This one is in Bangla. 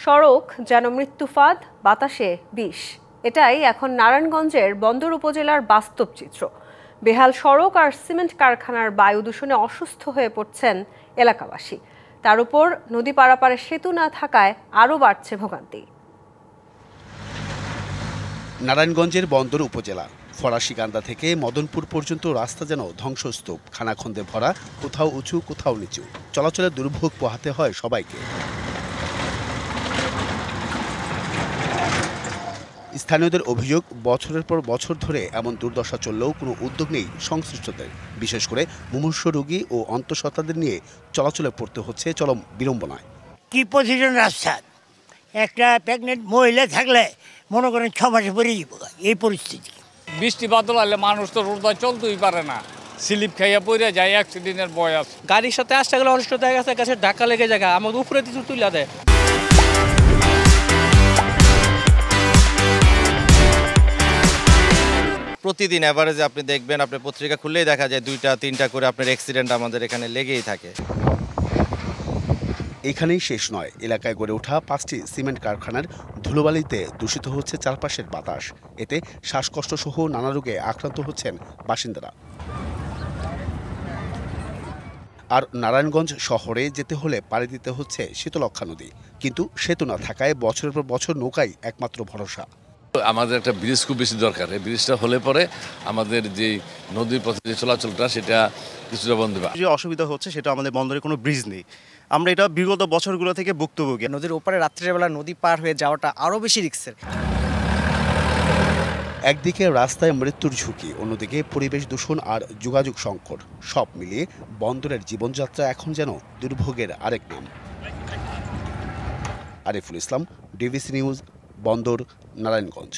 সড়ক যেন মৃত্যুফাদ, বাতাসে বিষ। এটাই এখন নারায়ণগঞ্জের বন্দর উপজেলার বাস্তব চিত্র। বেহাল সড়ক আর সিমেন্ট কারখানার বায়ু দূষণে অসুস্থ হয়ে পড়ছেন এলাকাবাসী। তার উপর নদী পারাপারে সেতু না থাকায় আরও বাড়ছে ভোগান্তি। নারায়ণগঞ্জের বন্দর উপজেলা ফরাশিকান্দা থেকে মদনপুর পর্যন্ত রাস্তা যেন ধ্বংসস্তূপ, খানাখন্দে ভরা, কোথাও উঁচু কোথাও নিচু। চলাচলের দুর্ভোগ পোহাতে হয় সবাইকে। স্থানীয়দের অভিযোগ, বছরের পর বছর ধরে এমন দুর্দশা চললেও কোনো উদ্যোগ নেই সংশ্লিষ্টদের। বিশেষ করে মুমূর্ষু রোগী ও অন্তঃসত্ত্বাদের নিয়ে চলাচলে পড়তে হচ্ছে চরম বিড়ম্বনায়। কি পজিশন রাস্তা, একটা প্রেগনেন্ট মহিলা থাকলে মনে করেন 6 মাসে পরে এই পরিস্থিতি। বৃষ্টি বাদল হলে মানুষ তো রোডে চলতেই পারে না, স্লিপ খাইয়া পড়ে যায়, অ্যাক্সিডেন্টের ভয় আছে। গাড়ির সাথে আসতে গেলে অনিষ্ট হয়ে গেছে, গাছে ধাক্কা লেগে যায়, আমাদের উপরে কিছু তুলে দেয়। প্রতিদিন এভারেজে আপনি দেখবেন, আপনি পত্রিকা খুললেই দেখা যায় 2-3টা করে আপনার অ্যাক্সিডেন্ট আমাদের এখানে লেগেই থাকে। এখানেই শেষ নয়, এলাকায় গড়ে ওঠা 5টি সিমেন্ট কারখানার ধুলোবালিতে দূষিত হচ্ছে চারপাশের বাতাস। এতে শ্বাসকষ্ট সহ নানা রোগে আক্রান্ত হচ্ছেন বাসিন্দারা। আর নারায়ণগঞ্জ শহরে যেতে হলে পাড়ি দিতে হচ্ছে শীতলক্ষ্যা নদী, কিন্তু সেতু না থাকায় বছরের পর বছর নৌকাই একমাত্র ভরসা। আমাদের একটা ব্রিজ খুব বেশি দরকার। এই ব্রিজটা হলে পরে আমাদের যে নদীর পথে যে চলাচলটা সেটা কিছুটা বন্ধ হবে। যে অসুবিধা হচ্ছে সেটা আমাদের বন্দরে কোনো ব্রিজ নেই। আমরা এটা বিগত বছরগুলো থেকে ভুক্তভোগী। নদীর ওপারে রাত্রেবেলা নদী পার হয়ে যাওয়াটা আরও বেশি রিস্কের। একদিকে রাস্তায় মৃত্যুর ঝুঁকি, অন্যদিকে পরিবেশ দূষণ আর যোগাযোগ সংকট। সব মিলিয়ে বন্দরের জীবনযাত্রা এখন যেন দুর্ভোগের আরেক নাম। আরিফুল ইসলাম, ডিবিসি নিউজ, বন্দর, নারায়ণগঞ্জ।